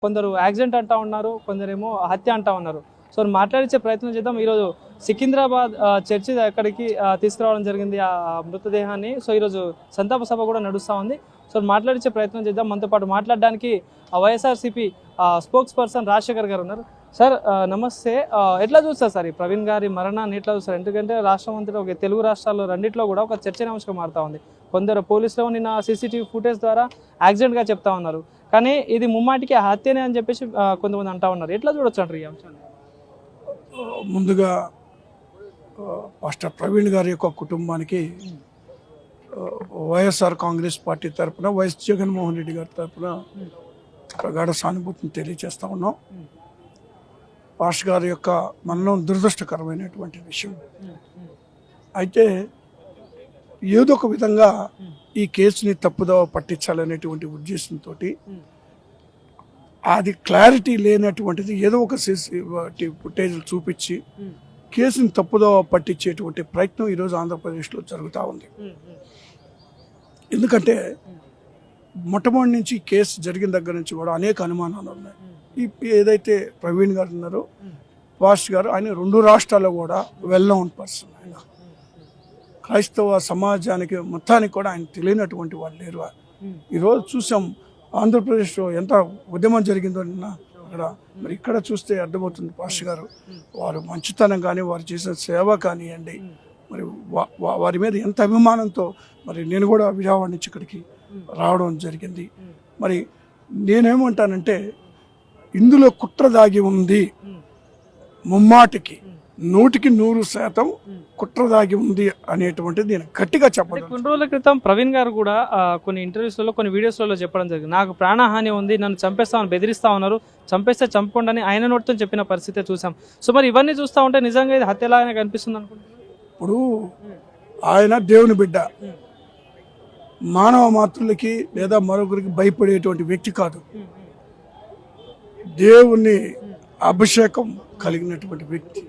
కొందరు యాక్సిడెంట్ అంటా ఉన్నారు, కొందరేమో హత్య అంటా ఉన్నారు. సో మాట్లాడించే ప్రయత్నం చేద్దాం. ఈరోజు సికింద్రాబాద్ చర్చి అక్కడికి తీసుకురావడం జరిగింది ఆ మృతదేహాన్ని. సో ఈరోజు సంతాప సభ కూడా నడుస్తూ ఉంది. సో మాట్లాడించే ప్రయత్నం చేద్దాం. మనతో పాటు మాట్లాడడానికి వైఎస్ఆర్సీపీ స్పోక్స్ పర్సన్ రాజశేఖర్ గారు ఉన్నారు. సార్ నమస్తే. ఎట్లా చూస్తారు సార్ ఈ ప్రవీణ్ గారి మరణాన్ని ఎట్లా చూస్తారు? ఎందుకంటే రాష్ట్రం అంతటా ఒక తెలుగు రాష్ట్రాల్లో రెండిట్లో కూడా ఒక చర్చనీయాంశంగా మారుతూ ఉంది. కొందరు పోలీసులు నిన్న సీసీటీవీ ఫుటేజ్ ద్వారా యాక్సిడెంట్గా చెప్తా ఉన్నారు, కానీ ఇది ముమ్మాటికి హత్యనే అని చెప్పేసి కొంతమంది అంటా ఉన్నారు. ఎట్లా చూడొచ్చు అంటారు ఈ అంశాన్ని? ముందుగా పాస్టర్ ప్రవీణ్ గారి యొక్క కుటుంబానికి వైఎస్ఆర్ కాంగ్రెస్ పార్టీ తరఫున వైఎస్ జగన్మోహన్ రెడ్డి గారి తరఫున ప్రగాఢ సానుభూతిని తెలియజేస్తూ ఉన్నాం. పాస్టర్ గారి యొక్క మరణం దురదృష్టకరమైనటువంటి విషయం. అయితే ఏదో ఒక విధంగా ఈ కేసుని తప్పుదోవ పట్టించాలనేటువంటి ఉద్దేశంతో అది క్లారిటీ లేనటువంటిది ఏదో ఒక ఫుటేజ్ చూపించి కేసుని తప్పుదోవ పట్టించేటువంటి ప్రయత్నం ఈరోజు ఆంధ్రప్రదేశ్లో జరుగుతూ ఉంది. ఎందుకంటే మొట్టమొదటి నుంచి కేసు జరిగిన దగ్గర నుంచి కూడా అనేక అనుమానాలు ఉన్నాయి. ఏదైతే ప్రవీణ్ గారు ఉన్నారో పాస్ట్ గారు, ఆయన 2 రాష్ట్రాల్లో కూడా వెల్ నోన్ పర్సన్. ఆయన క్రైస్తవ సమాజానికి మొత్తానికి కూడా ఆయన తెలియనటువంటి వాళ్ళు లేరు. ఈరోజు చూసాం ఆంధ్రప్రదేశ్లో ఎంత ఉద్యమం జరిగిందో నిన్న అక్కడ. మరి ఇక్కడ చూస్తే అర్థమవుతుంది పాస్ట్ గారు వారు మంచితనం కానీ వారు చేసిన సేవ కానివ్వండి, మరి వారి మీద ఎంత అభిమానంతో మరి నేను కూడా విజయవాడ నుంచి ఇక్కడికి రావడం జరిగింది. మరి నేనేమంటానంటే ఇందులో కుట్ర దాగి ఉంది, ముమ్మాటికి 100% కుట్ర దాగి ఉంది అనేటువంటిది నేను గట్టిగా చెప్పాలి. కొన్ని రోజుల క్రితం ప్రవీణ్ గారు కూడా కొన్ని ఇంటర్వ్యూస్లలో కొన్ని వీడియోస్లలో చెప్పడం జరిగింది, నాకు ప్రాణహాని ఉంది, నన్ను చంపేస్తామని బెదిరిస్తా ఉన్నారు, చంపేస్తే చంపండి అని ఆయన నోటితో చెప్పిన పరిస్థితి చూసాం. సో మరి ఇవన్నీ చూస్తూ ఉంటే నిజంగా ఇది హత్యలాగానే కనిపిస్తుంది అనుకుంటున్నాను. ఇప్పుడు ఆయన దేవుని బిడ్డ, మానవ మాతృలకి లేదా మరొకరికి భయపడేటువంటి వ్యక్తి కాదు. దేవుని అభిషేకం కలిగినటువంటి వ్యక్తి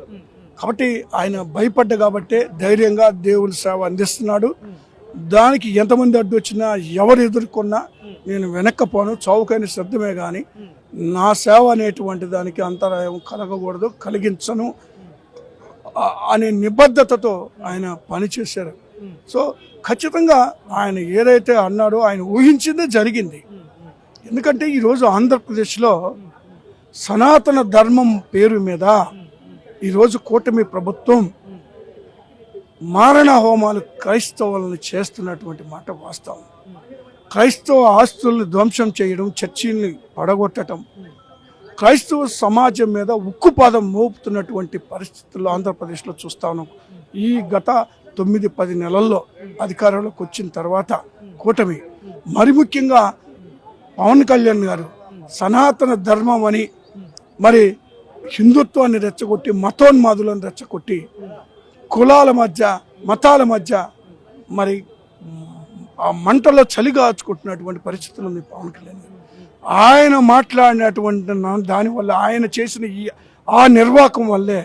కాబట్టి ఆయన భయపడ్డ కాబట్టే ధైర్యంగా దేవుని సేవ అందిస్తున్నాడు. దానికి ఎంతమంది అడ్డు వచ్చినా ఎవరు ఎదుర్కొన్నా నేను వెనక్కపోను, చౌకైన శబ్దమే కానీ నా సేవ అనేటువంటి దానికి అంతరాయం కలగకూడదు, కలిగించను అనే నిబద్ధతతో ఆయన పనిచేశారు. సో ఖచ్చితంగా ఆయన ఏదైతే అన్నాడో ఆయన ఊహించిందే జరిగింది. ఎందుకంటే ఈరోజు ఆంధ్రప్రదేశ్లో సనాతన ధర్మం పేరు మీద ఈరోజు కూటమి ప్రభుత్వం మారణ హోమాలు క్రైస్తవులను చేస్తున్నటువంటి మాట వాస్తవం. క్రైస్తవ ఆస్తులను ధ్వంసం చేయడం, చర్చిల్ని పడగొట్టడం, క్రైస్తవ సమాజం మీద ఉక్కుపాదం మోపుతున్నటువంటి పరిస్థితుల్లో ఆంధ్రప్రదేశ్లో చూస్తా ఉన్నాం. ఈ గత 9-10 నెలల్లో అధికారంలోకి వచ్చిన తర్వాత కూటమి, మరి ముఖ్యంగా పవన్ కళ్యాణ్ గారు సనాతన ధర్మం అని మరి హిందుత్వాన్ని రెచ్చగొట్టి, మతోన్మాదులను రెచ్చగొట్టి, కులాల మధ్య మతాల మధ్య మరి ఆ మంటలో చలిగాచుకుంటున్నటువంటి పరిస్థితులు ఉంది పవన్ కళ్యాణ్ గారు. ఆయన మాట్లాడినటువంటి దానివల్ల, ఆయన చేసిన ఆ నిర్వాహకం వల్లే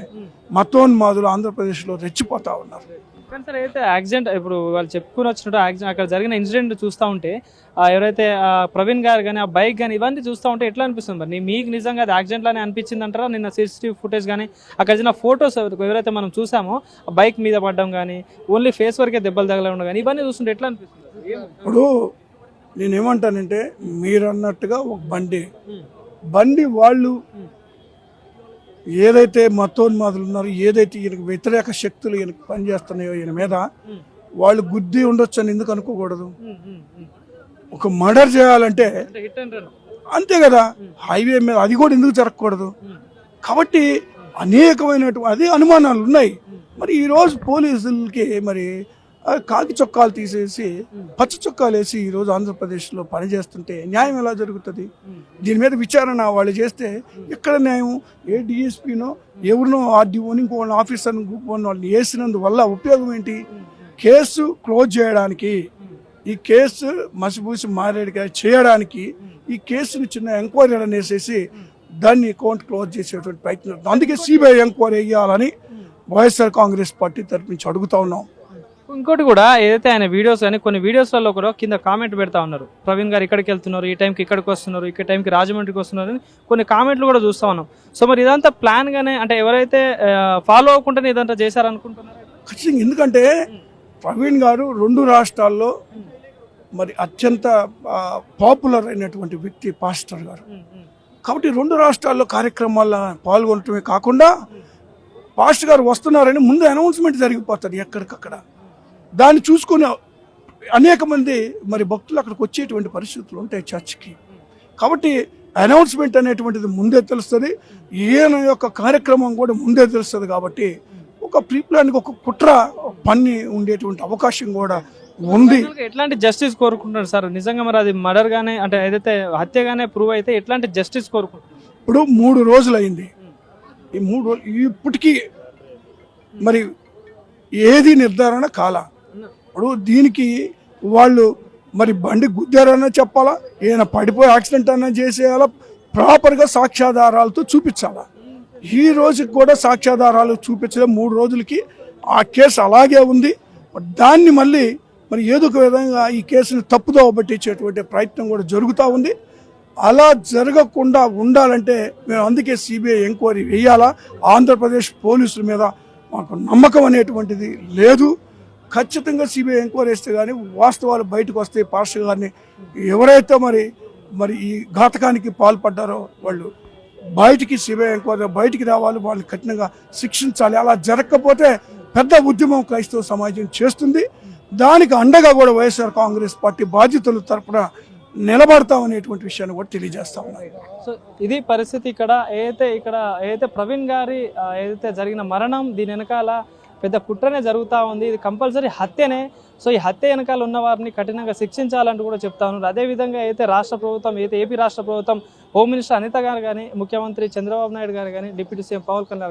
మతోన్మాదులు ఆంధ్రప్రదేశ్లో రెచ్చిపోతా ఉన్నారు. కానీ సార్ అయితే యాక్సిడెంట్ ఇప్పుడు వాళ్ళు చెప్పుకుని వచ్చినట్టు యాక్సిడెంట్ అక్కడ జరిగిన ఇన్సిడెంట్ చూస్తూ ఉంటే ఎవరైతే ప్రవీణ్ గారు కానీ ఆ బైక్ కానీ ఇవన్నీ చూస్తూ ఉంటే ఎట్లా అనిపిస్తుంది? మరి మీకు నిజంగా అది యాక్సిడెంట్ లానే అనిపించింది అంటారా? నిన్న సీసీటీవీ ఫుటేజ్ కానీ అక్కడ చిన్న ఫొటోస్ ఎవరైతే మనం చూసామో ఆ బైక్ మీద పడడం కానీ ఓన్లీ ఫేస్ వరకే దెబ్బలు తగలడం కానీ ఇవన్నీ చూస్తుంటే ఎట్లా అనిపిస్తుంది? ఇప్పుడు నేనేమంటానంటే మీరు అన్నట్టుగా ఒక బండి వాళ్ళు ఏదైతే మతోన్మాదులు ఉన్నారో, ఏదైతే ఈయనకు వ్యతిరేక శక్తులు ఈయనకు పనిచేస్తున్నాయో ఈయన మీద, వాళ్ళు గుద్ది ఉండొచ్చు అని ఎందుకు అనుకోకూడదు? ఒక మర్డర్ చేయాలంటే అంతే కదా, హైవే మీద అది కూడా ఎందుకు జరగకూడదు? కాబట్టి అనేకమైనటువంటి అదే అనుమానాలు ఉన్నాయి. మరి ఈరోజు పోలీసులకి మరి కాకి చొక్కాలు తీసేసి పచ్చ చొక్కాలు వేసి ఈరోజు ఆంధ్రప్రదేశ్లో పనిచేస్తుంటే న్యాయం ఎలా జరుగుతుంది? దీని మీద విచారణ వాళ్ళు చేస్తే ఎక్కడ న్యాయం? ఏ డిఎస్పీనో ఎవరినో ఆర్డీఓని ఇంకో ఆఫీసర్ని వాళ్ళని వేసినందువల్ల ఉపయోగం ఏంటి? కేసు క్లోజ్ చేయడానికి, ఈ కేసు మసిపూసి మారేడుగా చేయడానికి ఈ కేసుని చిన్న ఎంక్వైరీ అనేసేసి దాన్ని అకౌంట్ క్లోజ్ చేసేటువంటి ప్రయత్నం. అందుకే సిబిఐ ఎంక్వైరీ వేయాలని వైఎస్ఆర్ కాంగ్రెస్ పార్టీ తరఫు నుంచి అడుగుతా ఉన్నాం. ఇంకోటి కూడా ఏదైతే ఆయన వీడియోస్ కానీ కొన్ని వీడియోస్లలో కూడా కింద కామెంట్ పెడతా ఉన్నారు, ప్రవీణ్ గారు ఇక్కడికి వెళ్తున్నారు, ఈ టైంకి ఇక్కడికి వస్తున్నారు, ఈ టైంకి రాజమండ్రికి వస్తున్నారు అని కొన్ని కామెంట్లు కూడా చూస్తా ఉన్నాం. సో మరి ఇదంతా ప్లాన్ గానే అంటే ఎవరైతే ఫాలో అవ్వకుండానే ఇదంతా చేశారనుకుంటున్నారు? ఖచ్చితంగా. ఎందుకంటే ప్రవీణ్ గారు 2 రాష్ట్రాల్లో మరి అత్యంత పాపులర్ అయినటువంటి వ్యక్తి పాస్టర్ గారు. కాబట్టి 2 రాష్ట్రాల్లో కార్యక్రమాల్లో పాల్గొనటమే కాకుండా పాస్టర్ గారు వస్తున్నారని ముందు అనౌన్స్మెంట్ జరిగిపోతుంది ఎక్కడికక్కడ. దాన్ని చూసుకుని అనేక మంది మరి భక్తులు అక్కడికి వచ్చేటువంటి పరిస్థితులు ఉంటాయి చర్చ్కి. కాబట్టి అనౌన్స్మెంట్ అనేటువంటిది ముందే తెలుస్తుంది, ఈయన యొక్క కార్యక్రమం కూడా ముందే తెలుస్తుంది. కాబట్టి ఒక ప్రీ ప్లాన్కి ఒక కుట్ర పన్ని ఉండేటువంటి అవకాశం కూడా ఉంది. ఎట్లాంటి జస్టిస్ కోరుకుంటున్నారు సార్? నిజంగా మరి అది మర్డర్ గానే అంటే ఏదైతే హత్యగానే ప్రూవ్ అయితే ఎట్లాంటి జస్టిస్ కోరుకుంటున్నారు? ఇప్పుడు 3 రోజులు అయింది. ఈ 3 రోజులు ఇప్పటికీ మరి ఏది నిర్ధారణ కాల. ఇప్పుడు దీనికి వాళ్ళు మరి బండి గుద్దారన్నా చెప్పాలా, ఈయన పడిపోయి యాక్సిడెంట్ అన్నా చేసేయాలా, ప్రాపర్గా సాక్ష్యాధారాలతో చూపించాలా. ఈ రోజుకి కూడా సాక్ష్యాధారాలు చూపించడం 3 రోజులకి ఆ కేసు అలాగే ఉంది. దాన్ని మళ్ళీ మరి ఏదో ఒక విధంగా ఈ కేసుని తప్పుదోవ పట్టించేటువంటి ప్రయత్నం కూడా జరుగుతూ ఉంది. అలా జరగకుండా ఉండాలంటే మేము అందుకే సిబిఐ ఎంక్వైరీ వేయాలా. ఆంధ్రప్రదేశ్ పోలీసుల మీద మాకు నమ్మకం అనేటువంటిది లేదు. ఖచ్చితంగా సిబిఐ ఎంక్వైరీ వేస్తే కానీ వాస్తవాలు బయటకు వస్తే పాస్టర్ గారిని ఎవరైతే మరి ఈ ఘాతకానికి పాల్పడ్డారో వాళ్ళు బయటికి సిబిఐ ఎంక్వైరీ బయటికి రావాలి, వాళ్ళని కఠినంగా శిక్షించాలి. అలా జరగకపోతే పెద్ద ఉద్యమం క్రైస్తవ సమాజం చేస్తుంది. దానికి అండగా కూడా వైఎస్ఆర్ కాంగ్రెస్ పార్టీ బాధ్యతల తరపున నిలబడతామనేటువంటి విషయాన్ని కూడా తెలియజేస్తా ఉన్నాయి. సో ఇది పరిస్థితి. ఏదైతే ప్రవీణ్ గారి ఏదైతే జరిగిన మరణం దీని వెనకాల పెద్ద కుట్రనే జరుగుతూ ఉంది. ఇది కంపల్సరీ హత్యనే. సో ఈ హత్య వెనకాల ఉన్న వారిని కఠినంగా శిక్షించాలంటూ కూడా చెప్తా ఉన్నారు. అదేవిధంగా ఏపీ రాష్ట్ర ప్రభుత్వం హోమ్ మినిస్టర్ అనిత గారు కానీ, ముఖ్యమంత్రి చంద్రబాబు నాయుడు గారు కానీ, డిప్యూటీ సీఎం పవన్ కళ్యాణ్